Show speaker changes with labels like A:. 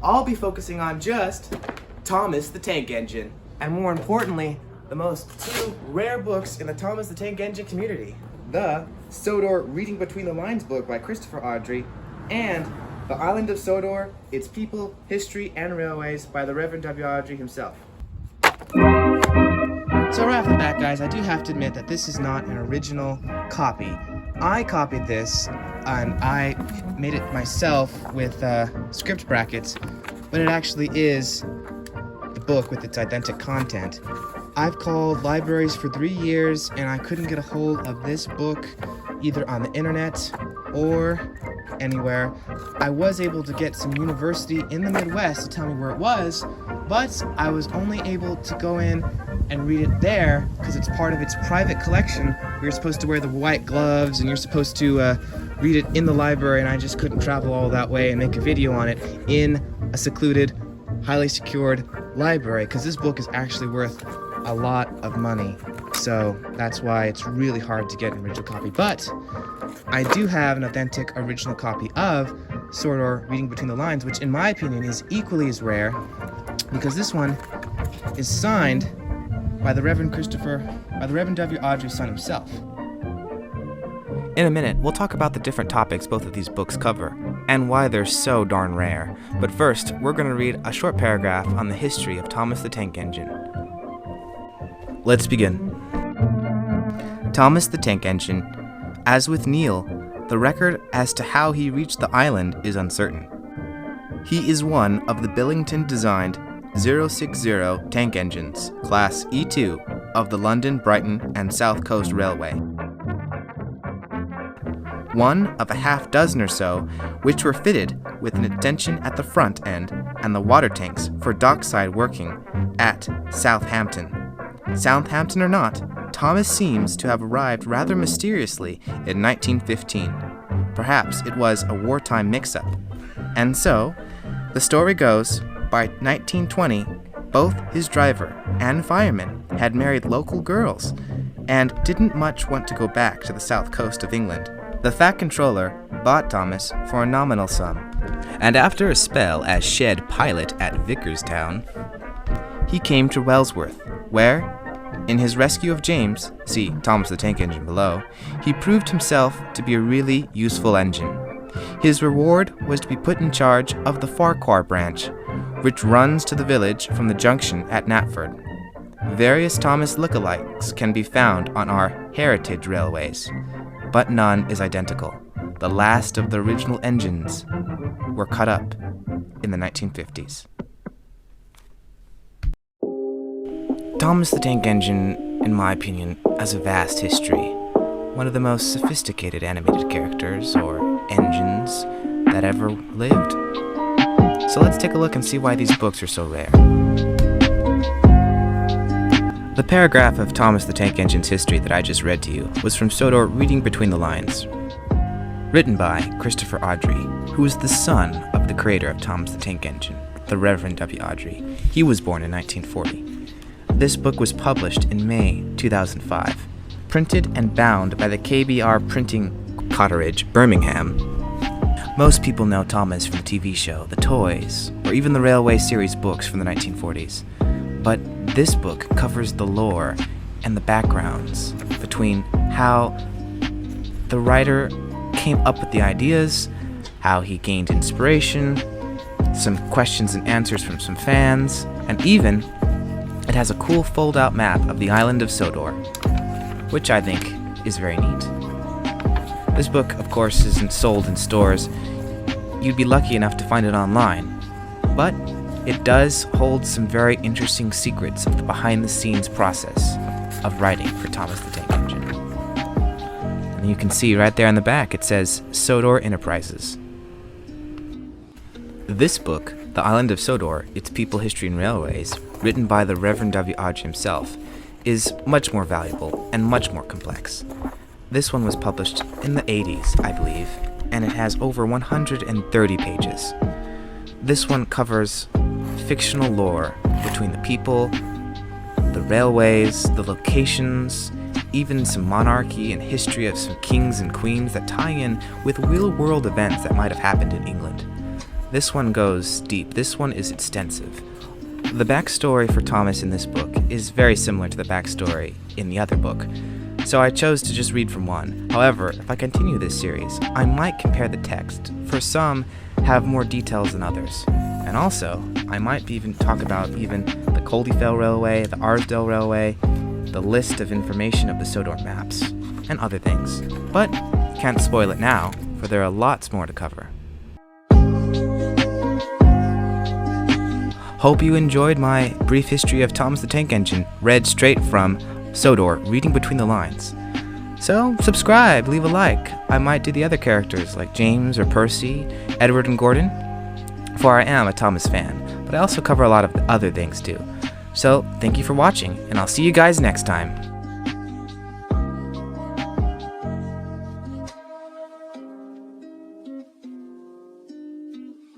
A: I'll be focusing on just Thomas the Tank Engine, and more importantly, the most two rare books in the Thomas the Tank Engine community. The Sodor Reading Between the Lines book by Christopher Awdry, and The Island of Sodor, Its People, History, and Railways by the Rev W himself. So right off the bat, guys, I do have to admit that this is not an original copy. I copied this and I made it myself with script brackets, but it actually is the book with its identical content. I've called libraries for 3 years and I couldn't get a hold of this book either on the internet or anywhere. I was able to get some university in the Midwest to tell me where it was, but I was only able to go in and read it there because it's part of its private collection. You're supposed to wear the white gloves and you're supposed to read it in the library, and I just couldn't travel all that way and make a video on it in a secluded, highly secured library because this book is actually worth a lot of money. So that's why it's really hard to get an original copy. But I do have an authentic original copy of Sodor Reading Between the Lines, which in my opinion is equally as rare because this one is signed by the Reverend W. Awdry's son himself.
B: In a minute, we'll talk about the different topics both of these books cover, and why they're so darn rare. But first, we're going to read a short paragraph on the history of Thomas the Tank Engine. Let's begin. Thomas the Tank Engine. As with Neil, the record as to how he reached the island is uncertain. He is one of the Billington-designed 060 tank engines, Class E2, of the London, Brighton, and South Coast Railway. One of a half dozen or so which were fitted with an extension at the front end and the water tanks for dockside working at Southampton. Southampton or not, Thomas seems to have arrived rather mysteriously in 1915. Perhaps it was a wartime mix-up. And so, the story goes, by 1920, both his driver and fireman had married local girls and didn't much want to go back to the south coast of England. The Fat Controller bought Thomas for a nominal sum, and after a spell as shed pilot at Vickerstown, he came to Wellsworth, where, in his rescue of James, see Thomas the Tank Engine below, he proved himself to be a really useful engine. His reward was to be put in charge of the Farquhar branch, which runs to the village from the junction at Knapford. Various Thomas lookalikes can be found on our heritage railways, but none is identical. The last of the original engines were cut up in the 1950s. Thomas the Tank Engine, in my opinion, has a vast history. One of the most sophisticated animated characters, or engines, that ever lived. So let's take a look and see why these books are so rare. The paragraph of Thomas the Tank Engine's history that I just read to you was from Sodor Reading Between the Lines, written by Christopher Awdry, who is the son of the creator of Thomas the Tank Engine, the Reverend W. Awdry. He was born in 1940. This book was published in May 2005, printed and bound by the KBR Printing Cotteridge, Birmingham. Most people know Thomas from the TV show, The Toys, or even the Railway series books from the 1940s. But this book covers the lore and the backgrounds between how the writer came up with the ideas, how he gained inspiration, some questions and answers from some fans, and even it has a cool fold-out map of the island of Sodor, which I think is very neat. This book, of course, isn't sold in stores. You'd be lucky enough to find it online, but it does hold some very interesting secrets of the behind-the-scenes process of writing for Thomas the Tank Engine. And you can see right there on the back it says Sodor Enterprises. This book, The Island of Sodor, Its People, History, and Railways, written by the Reverend W. Awdry himself, is much more valuable and much more complex. This one was published in the 80s, I believe, and it has over 130 pages. This one covers fictional lore between the people, the railways, the locations, even some monarchy and history of some kings and queens that tie in with real-world events that might have happened in England. This one goes deep. This one is extensive. The backstory for Thomas in this book is very similar to the backstory in the other book, so I chose to just read from one. However, if I continue this series, I might compare the text, for some have more details than others. And also, I might even talk about even the Coldefell Railway, the Arsdale Railway, the list of information of the Sodor maps, and other things. But can't spoil it now, for there are lots more to cover. Hope you enjoyed my brief history of Thomas the Tank Engine, read straight from Sodor, reading between the lines. So, subscribe, leave a like. I might do the other characters like James or Percy, Edward and Gordon, for I am a Thomas fan, but I also cover a lot of other things too. So, thank you for watching, and I'll see you guys next time.